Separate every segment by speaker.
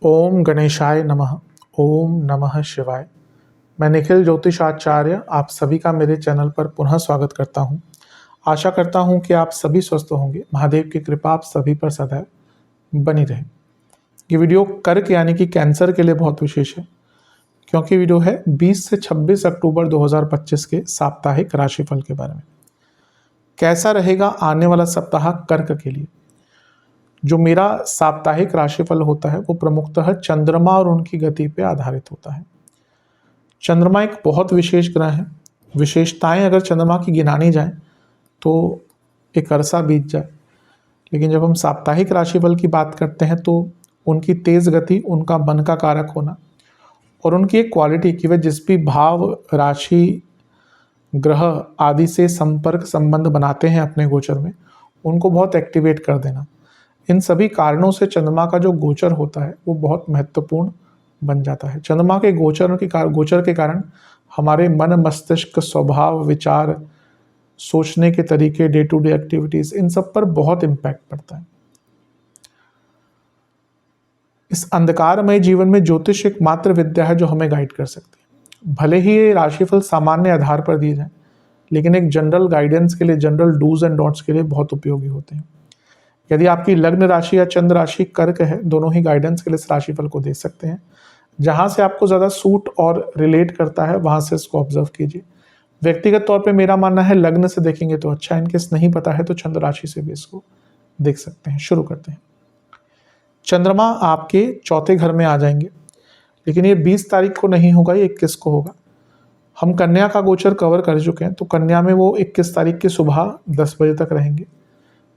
Speaker 1: ओम गणेशाय नमः। ओम नमः शिवाय। मैं निखिल ज्योतिषाचार्य आप सभी का मेरे चैनल पर पुनः स्वागत करता हूं। आशा करता हूं कि आप सभी स्वस्थ होंगे। महादेव की कृपा आप सभी पर सदैव बनी रहे। ये वीडियो कर्क यानी कि कैंसर के लिए बहुत विशेष है, क्योंकि वीडियो है 20 से 26 अक्टूबर 2025 के साप्ताहिक राशिफल के बारे में। कैसा रहेगा आने वाला सप्ताह कर्क के लिए। जो मेरा साप्ताहिक राशिफल होता है वो प्रमुखतः चंद्रमा और उनकी गति पर आधारित होता है। चंद्रमा एक बहुत विशेष ग्रह है। विशेषताएं अगर चंद्रमा की गिनानी जाए तो एक अरसा बीत जाए, लेकिन जब हम साप्ताहिक राशिफल की बात करते हैं तो उनकी तेज गति, उनका मन का कारक होना और उनकी एक क्वालिटी कि वे जिस भी भाव, राशि, ग्रह आदि से संपर्क संबंध बनाते हैं अपने गोचर में, उनको बहुत एक्टिवेट कर देना, इन सभी कारणों से चंद्रमा का जो गोचर होता है वो बहुत महत्वपूर्ण बन जाता है। चंद्रमा के गोचर के कारण हमारे मन, मस्तिष्क, स्वभाव, विचार, सोचने के तरीके, डे टू डे एक्टिविटीज, इन सब पर बहुत इम्पैक्ट पड़ता है। इस अंधकारमय जीवन में ज्योतिष एक मात्र विद्या है जो हमें गाइड कर सकती है। भले ही ये राशिफल सामान्य आधार पर दिए जाए, लेकिन एक जनरल गाइडेंस के लिए, जनरल डूज एंड डोंट्स के लिए बहुत उपयोगी होते हैं। यदि आपकी लग्न राशि या चंद्र राशि कर्क है, दोनों ही गाइडेंस के लिए इस राशिफल को दे सकते हैं। जहां से आपको ज़्यादा सूट और रिलेट करता है वहां से इसको ऑब्जर्व कीजिए। व्यक्तिगत तौर पे मेरा मानना है लग्न से देखेंगे तो अच्छा, इनकेस नहीं पता है तो चंद्र राशि से भी इसको देख सकते हैं। शुरू करते हैं। चंद्रमा आपके चौथे घर में आ जाएंगे, लेकिन ये 20 तारीख को नहीं होगा, ये 21 को होगा। हम कन्या का गोचर कवर कर चुके हैं, तो कन्या में वो 21 तारीख की सुबह 10 बजे तक रहेंगे।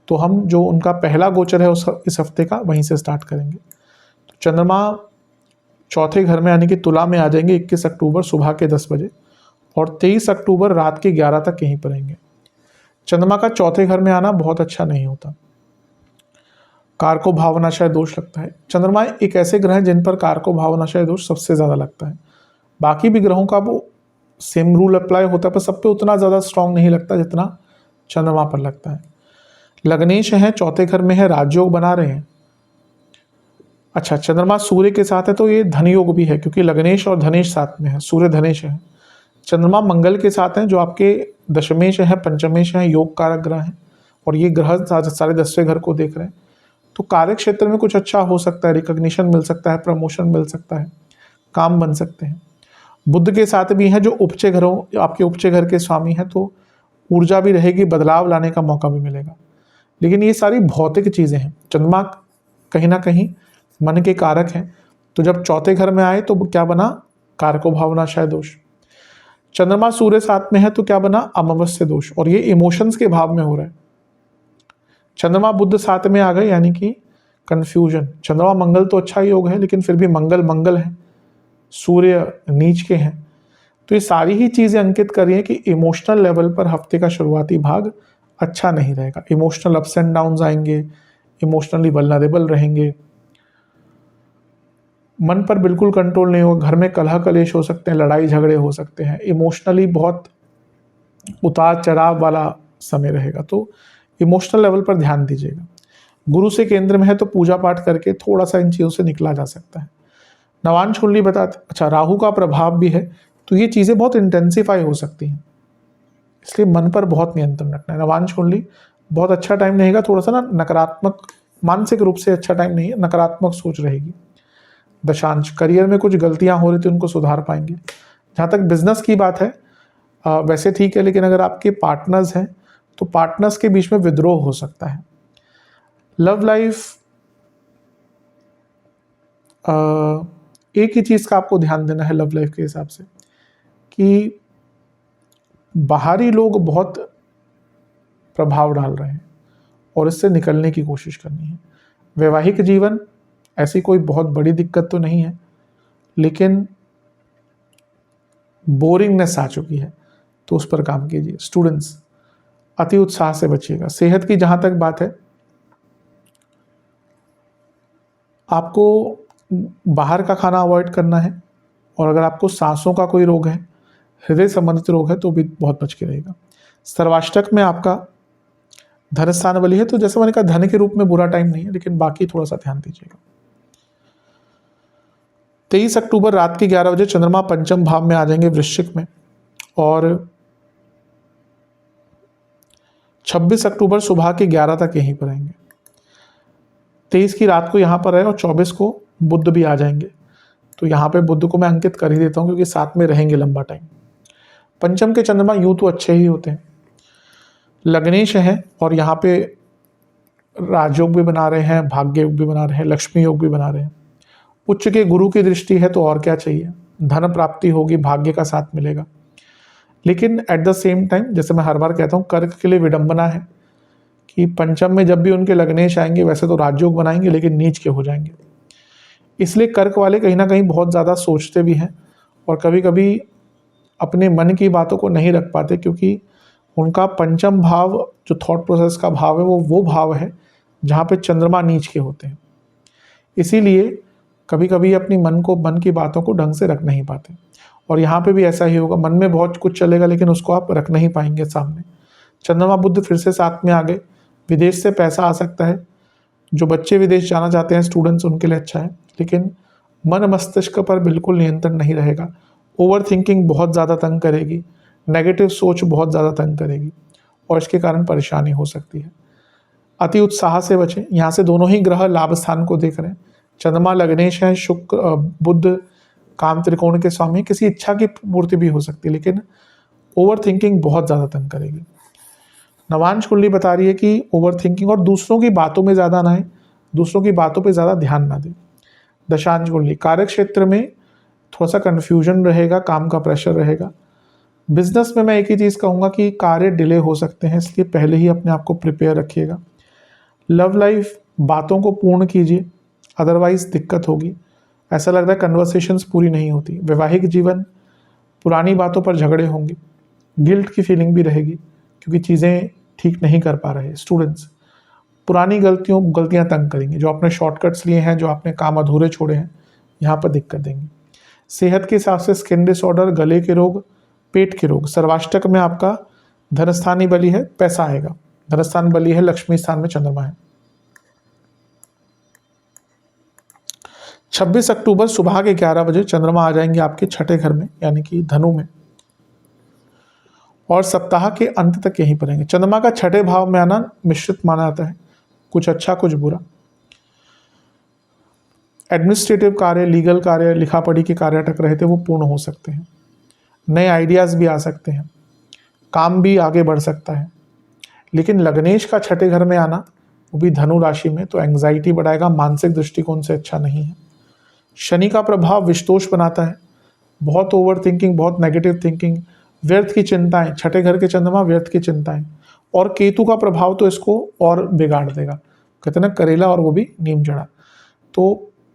Speaker 1: तो हम जो उनका पहला गोचर है इस हफ्ते का, वहीं से स्टार्ट करेंगे। तो चंद्रमा चौथे घर में यानी कि तुला में आ जाएंगे 21 अक्टूबर सुबह के 10 बजे और 23 अक्टूबर रात के 11 तक यहीं पर रहेंगे। चंद्रमा का चौथे घर में आना बहुत अच्छा नहीं होता, कारको भावनाशय दोष लगता है। चंद्रमा एक ऐसे ग्रह हैं जिन पर कारको भावनाशय दोष सबसे ज़्यादा लगता है। बाकी भी ग्रहों का वो सेम रूल अप्लाई होता है, पर सब पे उतना ज़्यादा स्ट्रांग नहीं लगता जितना चंद्रमा पर लगता है। लग्नेश है, चौथे घर में है, राजयोग बना रहे हैं। अच्छा, चंद्रमा सूर्य के साथ है तो ये धन योग भी है, क्योंकि लग्नेश और धनेश साथ में है, सूर्य धनेश है। चंद्रमा मंगल के साथ हैं जो आपके दशमेश है, पंचमेश है, योग कारक ग्रह हैं, और ये ग्रह सारे 10वें घर को देख रहे हैं। तो कार्य क्षेत्र में कुछ अच्छा हो सकता है, रिकॉग्निशन मिल सकता है, प्रमोशन मिल सकता है, काम बन सकते हैं। बुध के साथ भी है जो उपचय घरों, आपके उपचय घर के स्वामी हैं, तो ऊर्जा भी रहेगी, बदलाव लाने का मौका भी मिलेगा। लेकिन ये सारी भौतिक चीज़ें हैं। चंद्रमा कहीं ना कहीं मन के कारक हैं, तो जब चौथे घर में आए तो क्या बना, कारको भावनाशय दोष। चंद्रमा सूर्य साथ में है तो क्या बना, अमावस्या दोष, और ये इमोशंस के भाव में हो रहा है। चंद्रमा बुध साथ में आ गए यानी कि कंफ्यूजन। चंद्रमा मंगल तो अच्छा योग है, लेकिन फिर भी मंगल है, सूर्य नीच के हैं। तो ये सारी ही चीज़ें अंकित कर रही है कि इमोशनल लेवल पर हफ्ते का शुरुआती भाग अच्छा नहीं रहेगा। इमोशनल अप्स एंड डाउन्स आएंगे, इमोशनली वल्नरेबल रहेंगे, मन पर बिल्कुल कंट्रोल नहीं होगा, घर में कलह कलेश हो सकते हैं, लड़ाई झगड़े हो सकते हैं, इमोशनली बहुत उतार चढ़ाव वाला समय रहेगा। तो इमोशनल लेवल पर ध्यान दीजिएगा। गुरु से केंद्र में है तो पूजा पाठ करके थोड़ा सा इन चीज़ों से निकला जा सकता है। नवांश कुंडली बताते, अच्छा राहु का प्रभाव भी है, तो ये चीज़ें बहुत इंटेंसिफाई हो सकती हैं, इसलिए मन पर बहुत नियंत्रण रखना है। नवांश कुंडली बहुत अच्छा टाइम नहीं है, थोड़ा सा ना नकारात्मक, मानसिक रूप से अच्छा टाइम नहीं है, नकारात्मक सोच रहेगी। दशांश, करियर में कुछ गलतियां हो रही थी उनको सुधार पाएंगे। जहाँ तक बिजनेस की बात है वैसे ठीक है, लेकिन अगर आपके पार्टनर्स हैं तो पार्टनर्स के बीच में विद्रोह हो सकता है। लव लाइफ, एक ही चीज़ का आपको ध्यान देना है लव लाइफ के हिसाब से कि बाहरी लोग बहुत प्रभाव डाल रहे हैं और इससे निकलने की कोशिश करनी है। वैवाहिक जीवन, ऐसी कोई बहुत बड़ी दिक्कत तो नहीं है, लेकिन बोरिंगनेस आ चुकी है, तो उस पर काम कीजिए। स्टूडेंट्स, अति उत्साह से बचिएगा। सेहत की जहाँ तक बात है, आपको बाहर का खाना अवॉइड करना है, और अगर आपको सांसों का कोई रोग है, हृदय संबंधित रोग है, तो भी बहुत बच के रहेगा। सर्वाष्टक में आपका धन स्थान बली है, तो जैसे मैंने कहा धन के रूप में बुरा टाइम नहीं है, लेकिन बाकी थोड़ा सा ध्यान दीजिएगा। 23 अक्टूबर रात के 11 बजे चंद्रमा पंचम भाव में आ जाएंगे वृश्चिक में, और 26 अक्टूबर सुबह के 11 तक यहीं पर आएंगे। 23 की रात को यहाँ पर है और 24 को बुध भी आ जाएंगे। तो यहाँ पे बुध को मैं अंकित कर ही देता हूँ क्योंकि साथ में रहेंगे लंबा टाइम। पंचम के चंद्रमा यूं तो अच्छे ही होते हैं, लग्नेश हैं और यहाँ पे राजयोग भी बना रहे हैं, भाग्य योग भी बना रहे हैं, लक्ष्मी योग भी बना रहे हैं। उच्च के गुरु की दृष्टि है तो और क्या चाहिए, धन प्राप्ति होगी, भाग्य का साथ मिलेगा। लेकिन एट द सेम टाइम जैसे मैं हर बार कहता हूँ, कर्क के लिए विडंबना है कि पंचम में जब भी उनके लग्नेश आएंगे वैसे तो राजयोग बनाएंगे लेकिन नीच के हो जाएंगे। इसलिए कर्क वाले कहीं ना कहीं बहुत ज़्यादा सोचते भी हैं और कभी कभी अपने मन की बातों को नहीं रख पाते, क्योंकि उनका पंचम भाव जो थॉट प्रोसेस का भाव है वो भाव है जहाँ पे चंद्रमा नीच के होते हैं। इसीलिए कभी कभी अपनी मन की बातों को ढंग से रख नहीं पाते, और यहाँ पे भी ऐसा ही होगा, मन में बहुत कुछ चलेगा लेकिन उसको आप रख नहीं पाएंगे सामने। चंद्रमा बुध फिर से साथ में आ गए, विदेश से पैसा आ सकता है। जो बच्चे विदेश जाना चाहते हैं स्टूडेंट्स, उनके लिए अच्छा है, लेकिन मन मस्तिष्क पर बिल्कुल नियंत्रण नहीं रहेगा। ओवर थिंकिंग बहुत ज़्यादा तंग करेगी, नेगेटिव सोच बहुत ज़्यादा तंग करेगी और इसके कारण परेशानी हो सकती है। अति उत्साह से बचें। यहाँ से दोनों ही ग्रह लाभ स्थान को देख रहे हैं। चंद्रमा लग्नेश है, शुक्र बुध काम त्रिकोण के स्वामी, किसी इच्छा की पूर्ति भी हो सकती है लेकिन ओवर थिंकिंग बहुत ज़्यादा तंग करेगी। नवांश कुंडली बता रही है कि ओवर थिंकिंग और दूसरों की बातों में ज़्यादा ना है, दूसरों की बातों पे ज़्यादा ध्यान ना दें। दशांश कुंडली कार्य क्षेत्र में थोड़ा सा कन्फ्यूजन रहेगा, काम का प्रेशर रहेगा। बिजनेस में मैं एक ही चीज़ कहूँगा कि कार्य डिले हो सकते हैं, इसलिए पहले ही अपने आप को प्रिपेयर रखिएगा। लव लाइफ बातों को पूर्ण कीजिए, अदरवाइज दिक्कत होगी। ऐसा लग रहा है कन्वर्सेशंस पूरी नहीं होती। वैवाहिक जीवन पुरानी बातों पर झगड़े होंगे, गिल्ट की फीलिंग भी रहेगी क्योंकि चीज़ें ठीक नहीं कर पा रहे। स्टूडेंट्स पुरानी गलतियां तंग करेंगे, जो आपने शॉर्टकट्स लिए हैं, जो आपने काम अधूरे छोड़े हैं, यहाँ पर दिक्कत देंगे। सेहत के हिसाब से स्किन डिसऑर्डर, गले के रोग, पेट के रोग। सर्वाष्टक में आपका धनस्थान ही बली है, पैसा आएगा। धनस्थान बली है, लक्ष्मी स्थान में चंद्रमा है। 26 अक्टूबर सुबह के 11 बजे चंद्रमा आ जाएंगे आपके छठे घर में, यानी कि धनु में, और सप्ताह के अंत तक यहीं पर रहेंगे। चंद्रमा का छठे भाव में आना मिश्रित माना जाता है, कुछ अच्छा कुछ बुरा। एडमिनिस्ट्रेटिव कार्य, लीगल कार्य, लिखा पढ़ी के कार्य अटक रहे थे वो पूर्ण हो सकते हैं। नए आइडियाज़ भी आ सकते हैं, काम भी आगे बढ़ सकता है। लेकिन लग्नेश का छठे घर में आना, वो भी धनु राशि में, तो एंग्जाइटी बढ़ाएगा, मानसिक दृष्टिकोण से अच्छा नहीं है। शनि का प्रभाव विषदोष बनाता है, बहुत ओवर थिंकिंग, बहुत नेगेटिव थिंकिंग, व्यर्थ की चिंताएं। छठे घर के चंद्रमा व्यर्थ की चिंताएं, और केतु का प्रभाव तो इसको और बिगाड़ देगा। कहते ना करेला और वो भी नीम जड़ा। तो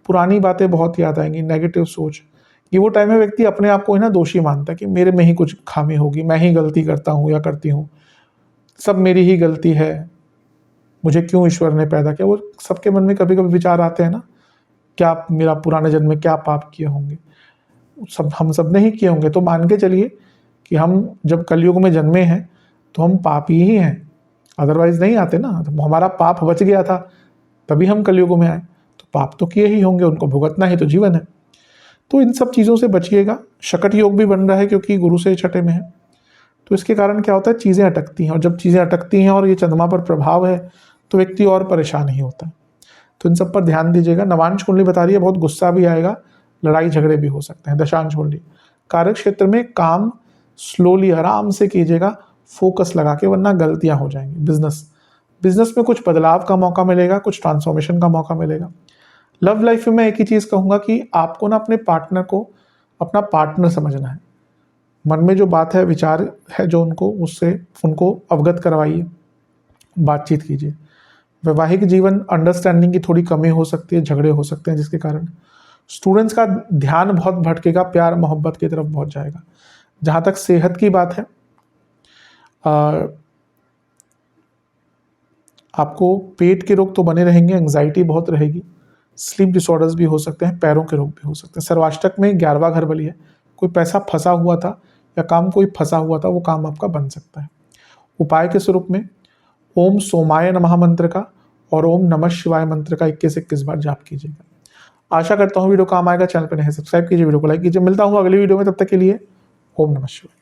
Speaker 1: पुरानी बातें बहुत याद आएंगी, नेगेटिव सोच। ये वो टाइम है व्यक्ति अपने आप को ही ना दोषी मानता है कि मेरे में ही कुछ खामी होगी, मैं ही गलती करता हूँ या करती हूँ, सब मेरी ही गलती है, मुझे क्यों ईश्वर ने पैदा किया। वो सबके मन में कभी कभी विचार आते हैं ना, क्या मेरा पुराने जन्म में क्या पाप किए होंगे, हम सब ने ही किए होंगे। तो मान के चलिए कि हम जब कलयुग में जन्मे हैं तो हम पापी ही हैं, अदरवाइज नहीं आते ना। तो हमारा पाप बच गया था तभी हम कलयुग में आए, तो पाप तो किए ही होंगे, उनको भुगतना ही तो जीवन है। तो इन सब चीज़ों से बचिएगा। शकट योग भी बन रहा है क्योंकि गुरु से छठे में है, तो इसके कारण क्या होता है, चीज़ें अटकती हैं, और जब चीज़ें अटकती हैं और ये चंद्रमा पर प्रभाव है तो व्यक्ति और परेशान ही होता है। तो इन सब पर ध्यान दीजिएगा। नवांश कुंडली बता रही है बहुत गुस्सा भी आएगा, लड़ाई झगड़े भी हो सकते हैं। दशांश कुंडली कार्य क्षेत्र में काम स्लोली आराम से कीजिएगा, फोकस लगा के, वरना गलतियां हो जाएंगी। बिजनेस में कुछ बदलाव का मौका मिलेगा, कुछ ट्रांसफॉर्मेशन का मौका मिलेगा। लव लाइफ में मैं एक ही चीज़ कहूँगा कि आपको ना अपने पार्टनर को अपना पार्टनर समझना है। मन में जो बात है, विचार है जो उससे उनको अवगत करवाइए, बातचीत कीजिए। वैवाहिक जीवन अंडरस्टैंडिंग की थोड़ी कमी हो सकती है, झगड़े हो सकते हैं, जिसके कारण स्टूडेंट्स का ध्यान बहुत भटकेगा, प्यार मोहब्बत की तरफ बहुत जाएगा। जहाँ तक सेहत की बात है, आपको पेट के रोग तो बने रहेंगे, एंग्जाइटी बहुत रहेगी, स्लीप डिसऑर्डर्स भी हो सकते हैं, पैरों के रोग भी हो सकते हैं। सर्वाष्टक में 11वां घर बली है, कोई पैसा फंसा हुआ था या काम कोई फंसा हुआ था, वो काम आपका बन सकता है। उपाय के स्वरूप में ओम सोमाय नमः मंत्र का और ओम नमः शिवाय मंत्र का 21-21 बार जाप कीजिएगा। आशा करता हूँ वीडियो काम आएगा। चैनल पर नहीं सब्सक्राइब कीजिए, वीडियो को लाइक कीजिए। मिलता हूँ अगली वीडियो में, तब तक के लिए ओम नमः शिवाय।